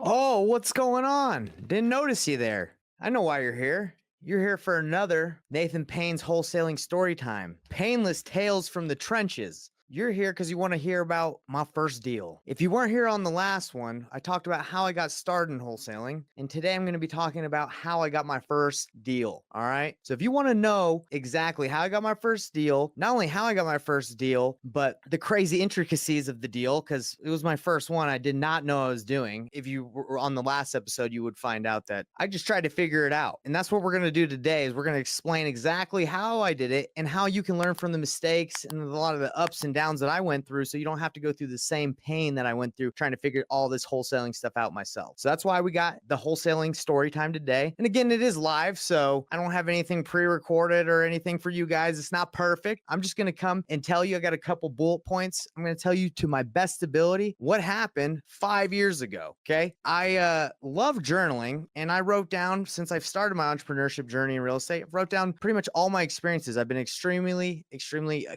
Oh, what's going on? Didn't notice you there. I know why you're here. You're here for another Nathan Payne's wholesaling story time. Painless tales from the trenches. You're here because you want to hear about my first deal. If you weren't here on the last one, I talked about how I got started in wholesaling, and today I'm going to be talking about how I got my first deal. All right. So if you want to know exactly how I got my first deal, not only how I got my first deal, but the crazy intricacies of the deal, because it was my first one I did not know I was doing. If you were on the last episode, you would find out that I just tried to figure it out. And that's what we're going to do today is we're going to explain exactly how I did it and how you can learn from the mistakes and a lot of the ups and downs that I went through, so you don't have to go through the same pain that I went through trying to figure all this wholesaling stuff out myself. So that's why we got the wholesaling story time today. And again, it is live, so I don't have anything pre-recorded or anything for you guys. It's not perfect. I'm just going to come and tell you, I got a couple bullet points. I'm going to tell you to my best ability what happened 5 years ago. Okay. I love journaling, and I wrote down, since I've started my entrepreneurship journey in real estate, I've wrote down pretty much all my experiences. I've been extremely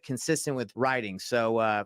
consistent with writing. So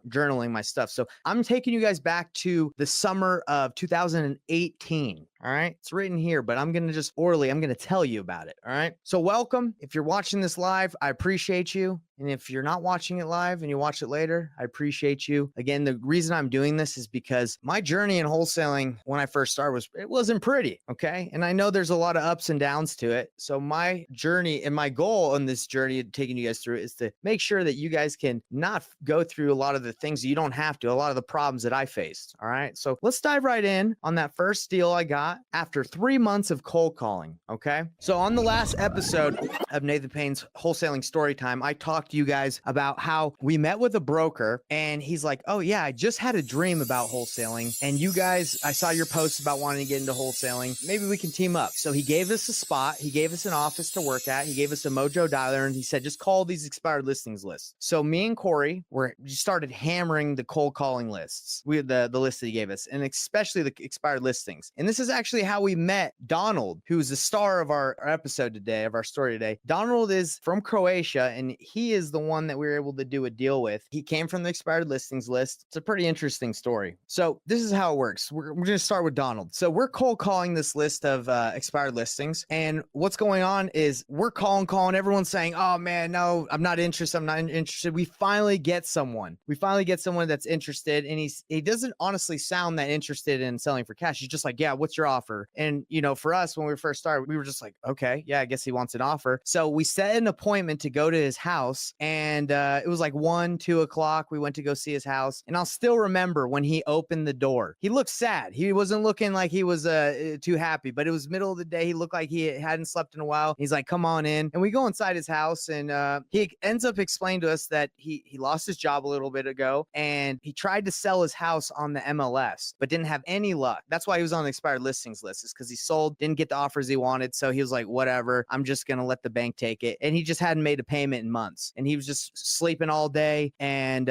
journaling my stuff. So I'm taking you guys back to the summer of 2018. All right. It's written here, but I'm going to tell you about it. All right. So welcome. If you're watching this live, I appreciate you. And if you're not watching it live and you watch it later, I appreciate you. Again, the reason I'm doing this is because my journey in wholesaling when I first started it wasn't pretty. Okay. And I know there's a lot of ups and downs to it. So my journey and my goal on this journey, taking you guys through it, is to make sure that you guys can not go through a lot of the things you don't have to, a lot of the problems that I faced. All right. So let's dive right in on that first deal I got after 3 months of cold calling. Okay. So on the last episode of Nathan Payne's wholesaling story time, I talked to you guys about how we met with a broker and he's like, oh yeah, I just had a dream about wholesaling. And you guys, I saw your posts about wanting to get into wholesaling. Maybe we can team up. So he gave us a spot. He gave us an office to work at. He gave us a mojo dialer and he said, just call these expired listings lists. So me and Corey started hammering the cold calling lists. We had the list that he gave us, and especially the expired listings. And this is actually how we met Donald, who's the star of our episode today, of our story today. Donald is from Croatia, and he is the one that we were able to do a deal with. He came from the expired listings list. It's a pretty interesting story. So this is how it works. We're going to start with Donald. So we're cold calling this list of expired listings. And what's going on is we're calling. Everyone's saying, oh man, no, I'm not interested. I'm not interested. We finally get someone. That's interested. And he doesn't honestly sound that interested in selling for cash. He's just like, yeah, what's your offer? And, for us, when we first started, we were just like, okay, yeah, I guess he wants an offer. So we set an appointment to go to his house, and it was like 1-2 o'clock. We went to go see his house, and I'll still remember when he opened the door. He looked sad. He wasn't looking like he was too happy, but it was middle of the day. He looked like he hadn't slept in a while. He's like, come on in. And we go inside his house, and he ends up explaining to us that he lost his job a little bit ago, and he tried to sell his house on the MLS, but didn't have any luck. That's why he was on the expired listings list, is because he sold, didn't get the offers he wanted. So he was like, whatever, I'm just going to let the bank take it. And he just hadn't made a payment in months, and he was just sleeping all day. And,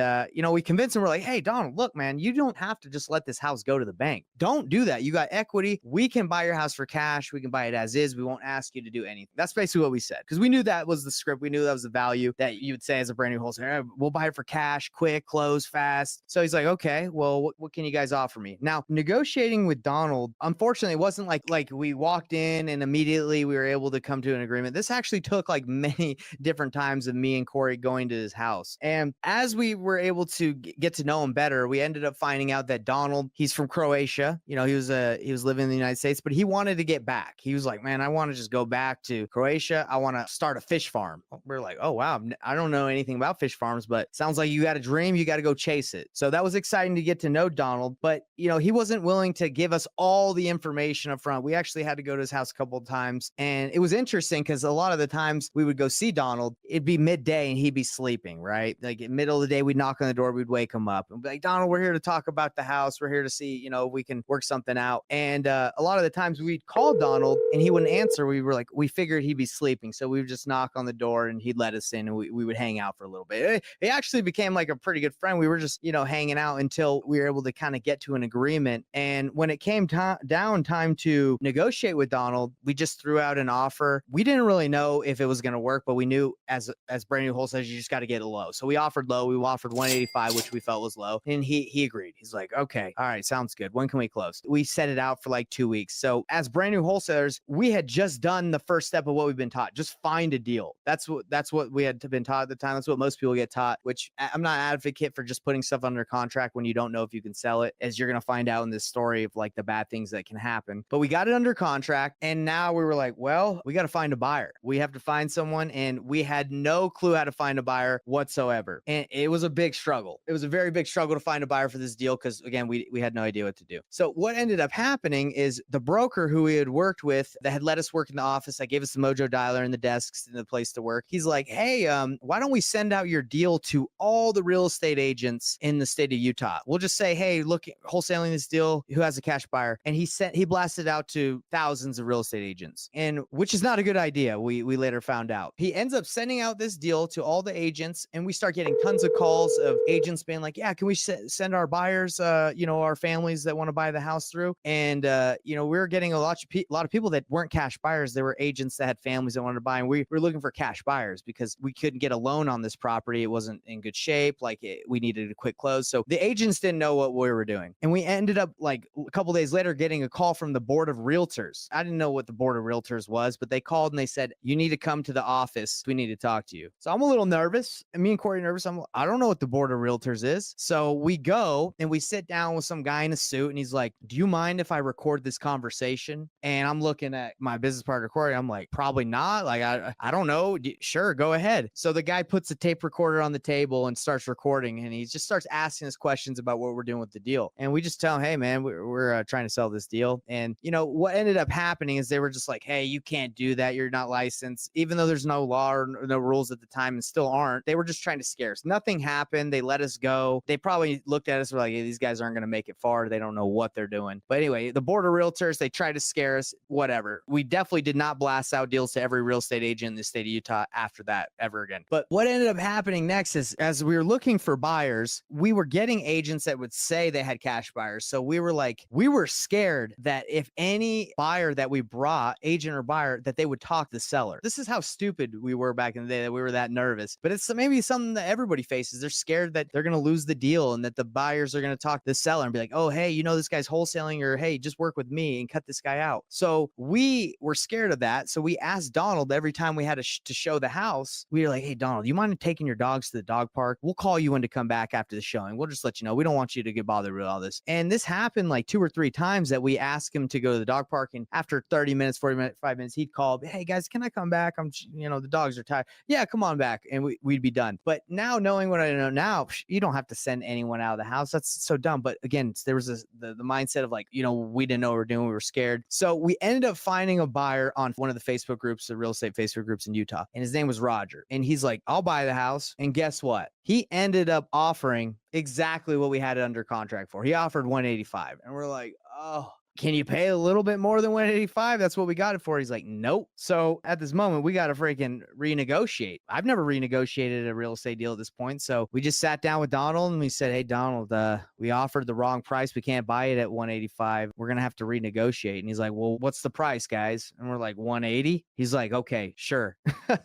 we convinced him. We're like, hey, Donald, look, man, you don't have to just let this house go to the bank. Don't do that. You got equity. We can buy your house for cash. We can buy it as is. We won't ask you to do anything. That's basically what we said, because we knew that was the script. We knew that was the value that you would say as a brand new wholesaler. We'll buy it for cash, quick, close, fast. So he's like, okay, well, what can you guys offer me? Now, negotiating with Donald, unfortunately, it wasn't like we walked in and immediately we were able to come to an agreement. This actually took like many different times of me and Corey going to his house. And as we were able to get to know him better, we ended up finding out that Donald, he's from Croatia. He was living in the United States, but he wanted to get back. He was like, man, I want to just go back to Croatia. I want to start a fish farm. We're like, oh, wow. I don't know anything about fish farms, but sounds like you got a dream. You got to go chase it. So that was exciting to get to know Donald, but he wasn't willing to give us all the information up front. We actually had to go to his house a couple of times, and it was interesting because a lot of the times we would go see Donald, it'd be midday and he'd be sleeping, right? Like in the middle of the day, we'd knock on the door, we'd wake him up and be like, Donald, we're here to talk about the house. We're here to see, if we can work something out. And a lot of the times we'd call Donald and he wouldn't answer. We figured he'd be sleeping. So we would just knock on the door and he'd let us in, and we would hang out for a little bit. He actually became like a pretty good friend. We were just, hanging out until we were able to kind of get to an agreement. And when it came down in time to negotiate with Donald. We just threw out an offer. We didn't really know if it was going to work, but we knew as brand new wholesalers, you just got to get it low. So we offered low. We offered 185, which we felt was low. And he agreed. He's like, okay, all right, sounds good. When can we close? We set it out for like 2 weeks. So as brand new wholesalers, we had just done the first step of what we've been taught. Just find a deal. That's what we had been taught at the time. That's what most people get taught, which I'm not an advocate for just putting stuff under contract when you don't know if you can sell it, as you're going to find out in this story of like the bad things that can happen. But we got it under contract, and now we were like, well, we got to find a buyer. We have to find someone, and we had no clue how to find a buyer whatsoever. And it was a big struggle. It was a very big struggle to find a buyer for this deal because, again, we had no idea what to do. So what ended up happening is the broker who we had worked with that had let us work in the office, that gave us the Mojo dialer and the desks and the place to work. He's like, hey, why don't we send out your deal to all the real estate agents in the state of Utah? We'll just say, hey, look, wholesaling this deal, who has a cash buyer? And he blasted out to thousands of real estate agents, and which is not a good idea. We later found out. He ends up sending out this deal to all the agents, and we start getting tons of calls of agents being like, yeah, can we send our buyers, our families that want to buy the house through? And we were getting a lot of people that weren't cash buyers. They were agents that had families that wanted to buy, and we were looking for cash buyers because we couldn't get a loan on this property. It wasn't in good shape. We needed a quick close. So the agents didn't know what we were doing. And we ended up like a couple days later getting a call from the Board of Realtors. I didn't know what the Board of Realtors was, but they called and they said, you need to come to the office. We need to talk to you. So I'm a little nervous. And me and Corey are nervous. I don't know what the Board of Realtors is. So we go and we sit down with some guy in a suit, and he's like, do you mind if I record this conversation? And I'm looking at my business partner, Corey. I'm like, probably not. Like, I don't know. Sure, go ahead. So the guy puts a tape recorder on the table and starts recording, and he just starts asking us questions about what we're doing with the deal. And we just tell him, hey, man, we're trying to sell this deal. And, what ended up happening is they were just like, hey, you can't do that. You're not licensed. Even though there's no law or no rules at the time and still aren't, they were just trying to scare us. Nothing happened. They let us go. They probably looked at us and were like, hey, these guys aren't going to make it far. They don't know what they're doing. But anyway, the Board of Realtors, they tried to scare us, whatever. We definitely did not blast out deals to every real estate agent in the state of Utah after that ever again. But what ended up happening next is, as we were looking for buyers, we were getting agents that would say they had cash buyers. So we were scared that if any buyer that we brought, agent or buyer, that they would talk the seller. This is how stupid we were back in the day, that we were that nervous. But it's maybe something that everybody faces. They're scared that they're going to lose the deal and that the buyers are going to talk the seller and be like, oh, hey, this guy's wholesaling, or hey, just work with me and cut this guy out. So we were scared of that. So we asked Donald every time we had to show the house. We were like, hey, Donald, you mind taking your dogs to the dog park? We'll call you in to come back after the showing. We'll just let you know. We don't want you to get bothered with all this. And this happened like 2 or 3 times that we asked him to go to the dog park. And after 30 minutes, 40 minutes, 5 minutes, he'd call, hey guys, can I come back? The dogs are tired. Yeah, come on back. And we'd be done. But now, knowing what I know now, you don't have to send anyone out of the house. That's so dumb. But again, there was the mindset of like, we didn't know what we were doing. We were scared. So we ended up finding a buyer on one of the Facebook groups, the real estate Facebook groups in Utah. And his name was Roger. And he's like, I'll buy the house. And guess what? He ended up offering exactly what we had it under contract for. He offered 185. And we're like, oh, can you pay a little bit more than 185? That's what we got it for. He's like, nope. So at this moment, we got to freaking renegotiate. I've never renegotiated a real estate deal at this point. So we just sat down with Donald and we said, hey, Donald, we offered the wrong price. We can't buy it at 185. We're going to have to renegotiate. And he's like, well, what's the price, guys? And we're like, 180. He's like, okay, sure. And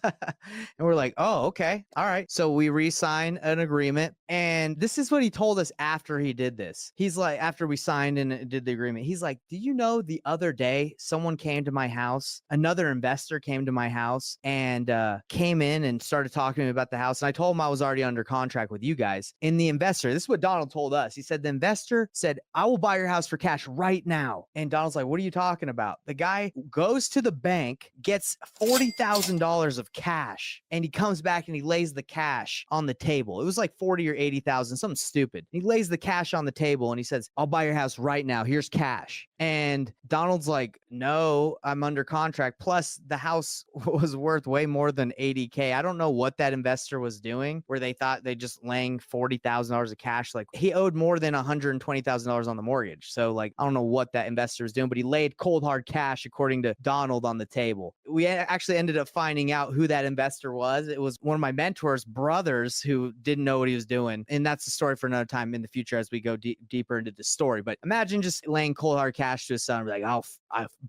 we're like, oh, okay. All right. So we re-signed an agreement. And this is what he told us after he did this. He's like, after we signed and did the agreement, he's like, do you know the other day someone came to my house, another investor came to my house and came in and started talking to me about the house. And I told him I was already under contract with you guys. And the investor, this is what Donald told us. He said, the investor said, I will buy your house for cash right now. And Donald's like, what are you talking about? The guy goes to the bank, gets $40,000 of cash, and he comes back and he lays the cash on the table. It was like 40 or 80,000, something stupid. He lays the cash on the table and he says, I'll buy your house right now. Here's cash. And Donald's like, no, I'm under contract. Plus, the house was worth way more than $80K. I don't know what that investor was doing, where they thought they just laying $40,000 of cash. Like, he owed more than $120,000 on the mortgage. So, like, I don't know what that investor was doing, but he laid cold hard cash, according to Donald, on the table. We actually ended up finding out who that investor was. It was one of my mentor's brothers who didn't know what he was doing. And that's a story for another time in the future as we go deeper into the story. But imagine just laying cold hard cash cash to his son and be like, I'll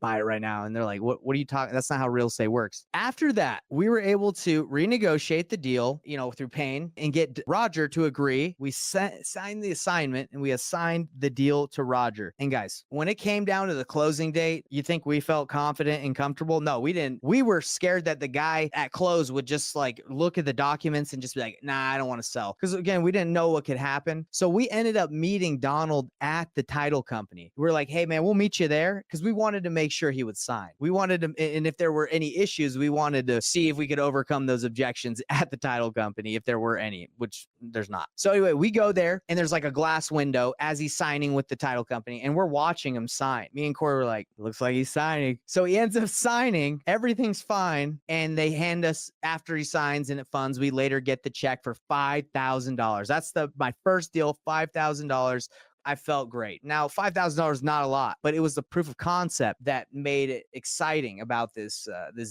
buy it right now. And they're like, what are you talking? That's not how real estate works. After that, we were able to renegotiate the deal, through Payne and get Roger to agree. We signed the assignment and we assigned the deal to Roger. And guys, when it came down to the closing date, you think we felt confident and comfortable? No, we didn't. We were scared that the guy at close would just like look at the documents and just be like, nah, I don't want to sell. Because again, we didn't know what could happen. So we ended up meeting Donald at the title company. We're like, hey man, we'll meet you there, because we wanted to make sure he would sign. We wanted to, and if there were any issues, we wanted to see if we could overcome those objections at the title company, if there were any, which there's not. So anyway, we go there and there's like a glass window as he's signing with the title company, and we're watching him sign. Me and Corey were like, looks like he's signing. So he ends up signing, everything's fine, and they hand us, after he signs and it funds, we later get the check for $5,000. That's my first deal, $5,000. I felt great. Now, $5,000 is not a lot, but it was the proof of concept that made it exciting about this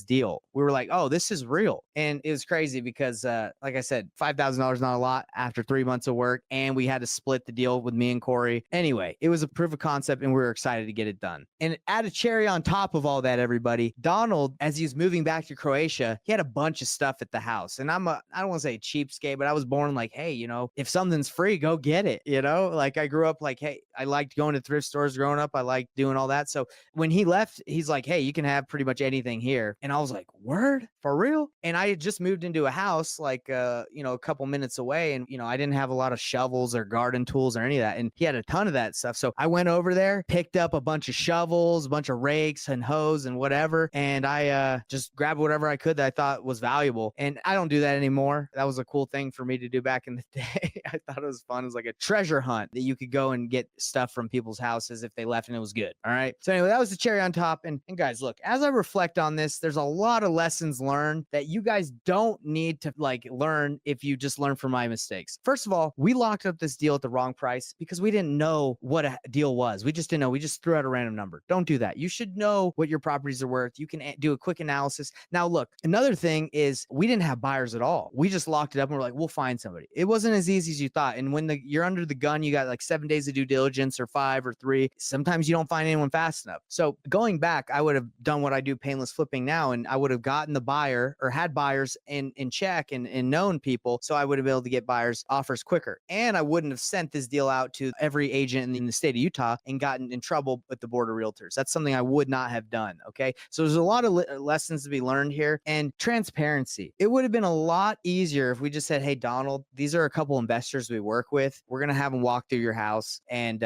deal. We were like, oh, this is real. And it was crazy because, like I said, $5,000 not a lot after 3 months of work, and we had to split the deal with me and Corey. Anyway, it was a proof of concept, and we were excited to get it done. And add a cherry on top of all that, everybody, Donald, as he was moving back to Croatia, he had a bunch of stuff at the house. And I don't want to say cheapskate, but I was born like, hey, if something's free, go get it. Like I grew up like, hey, I liked going to thrift stores growing up. I liked doing all that. So when he left, he's like, hey, you can have pretty much anything here. And I was like, word? For real? And I had just moved into a house like, a couple minutes away. And, I didn't have a lot of shovels or garden tools or any of that. And he had a ton of that stuff. So I went over there, picked up a bunch of shovels, a bunch of rakes and hoes and whatever. And I just grabbed whatever I could that I thought was valuable. And I don't do that anymore. That was a cool thing for me to do back in the day. I thought it was fun. It was like a treasure hunt that you could go and get stuff from people's houses if they left and it was good. All right. So anyway, that was the cherry on top. And guys, look, as I reflect on this, there's a lot of lessons learned that you guys don't need to learn if you just learn from my mistakes. First of all, we locked up this deal at the wrong price because we didn't know what a deal was. We just didn't know. We just threw out a random number. Don't do that. You should know what your properties are worth. You can do a quick analysis. Now, look, another thing is we didn't have buyers at all. We just locked it up and we're like, we'll find somebody. It wasn't as easy as you thought. And when you're under the gun, you got like 7 days of due diligence or 5 or 3. Sometimes you don't find anyone fast enough. So going back, I would have done what I do painless flipping now, and I would have gotten the buyer or had buyers in check and known people. So I would have been able to get buyers offers quicker. And I wouldn't have sent this deal out to every agent in the state of Utah and gotten in trouble with the Board of Realtors. That's something I would not have done. Okay. So there's a lot of lessons to be learned here, and transparency. It would have been a lot easier if we just said, hey, Donald, these are a couple investors we work with. We're going to have them walk through your house. And,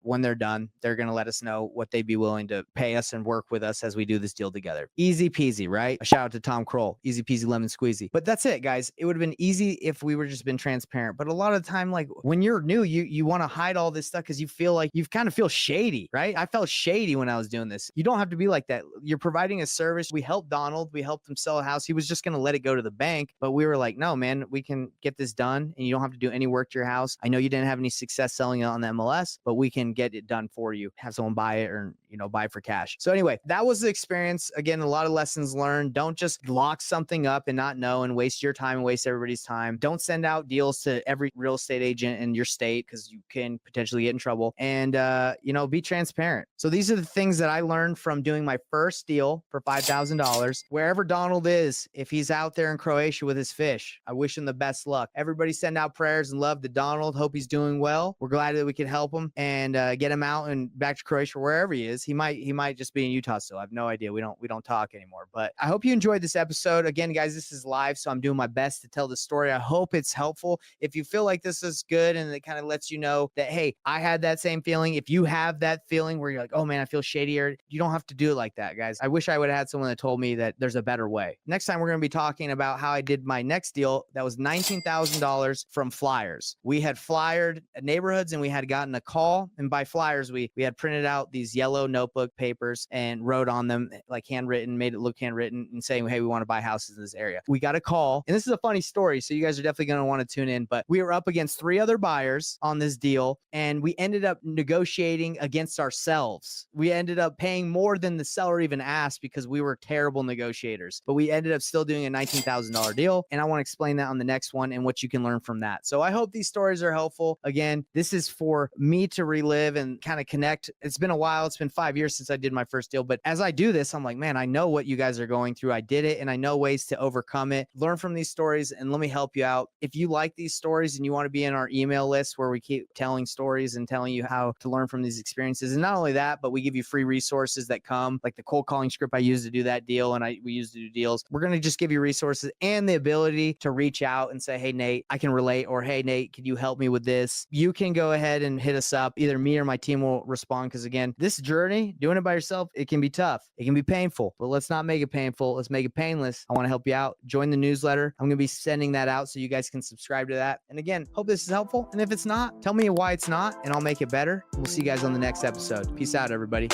when they're done, they're going to let us know what they'd be willing to pay us and work with us as we do this deal together. Easy peasy, right? A shout out to Tom Kroll. Easy peasy lemon squeezy. But that's it, guys. It would have been easy if we were just been transparent. But a lot of the time, like when you're new, you want to hide all this stuff because you feel like you kind of feel shady, right? I felt shady when I was doing this. You don't have to be like that. You're providing a service. We helped Donald. We helped him sell a house. He was just going to let it go to the bank. But we were like, no, man, we can get this done and you don't have to do any work to your house. I know you didn't have any success selling it on the MLS, but we can get it done for you. Have someone buy it or, buy it for cash. So anyway, that was the experience. Again, a lot of lessons learned. Don't just lock something up and not know and waste your time and waste everybody's time. Don't send out deals to every real estate agent in your state because you can potentially get in trouble. And, be transparent. So these are the things that I learned from doing my first deal for $5,000. Wherever Donald is, if he's out there in Croatia with his fish, I wish him the best luck. Everybody send out prayers and love to Donald. Hope he's doing well. We're glad that we could help him and get him out and back to Croatia, wherever he is. He might just be in Utah still. I have no idea. We don't talk anymore. But I hope you enjoyed this episode. Again, guys, this is live, so I'm doing my best to tell the story. I hope it's helpful. If you feel like this is good and it kind of lets you know that, hey, I had that same feeling. If you have that feeling where you're like, oh man, I feel shadier, you don't have to do it like that, guys. I wish I would have had someone that told me that there's a better way. Next time, we're going to be talking about how I did my next deal. That was $19,000 from flyers. We had flyered neighborhoods and we had gotten a call. And by flyers, we had printed out these yellow notebook papers and wrote on them like handwritten, made it look handwritten and saying, hey, we want to buy houses in this area. We got a call. And this is a funny story, so you guys are definitely going to want to tune in. But we were up against 3 other buyers on this deal, and we ended up negotiating against ourselves. We ended up paying more than the seller even asked because we were terrible negotiators. But we ended up still doing a $19,000 deal. And I want to explain that on the next one and what you can learn from that. So I hope these stories are helpful. Again, this is for me to relive and kind of connect. It's been a while. It's been 5 years since I did my first deal. But as I do this, I'm like, man, I know what you guys are going through. I did it and I know ways to overcome it. Learn from these stories and let me help you out. If you like these stories and you want to be in our email list where we keep telling stories and telling you how to learn from these experiences. And not only that, but we give you free resources that come, like the cold calling script I used to do that deal and we used to do deals. We're going to just give you resources and the ability to reach out and say, hey, Nate, I can relate, or hey, Nate, can you help me with this? You can go ahead and hit us up. Either me or my team will respond because, again, this journey, doing it by yourself, it can be tough. It can be painful, but let's not make it painful. Let's make it painless. I want to help you out. Join the newsletter. I'm going to be sending that out so you guys can subscribe to that. And again, hope this is helpful. And if it's not, tell me why it's not, and I'll make it better. We'll see you guys on the next episode. Peace out, everybody.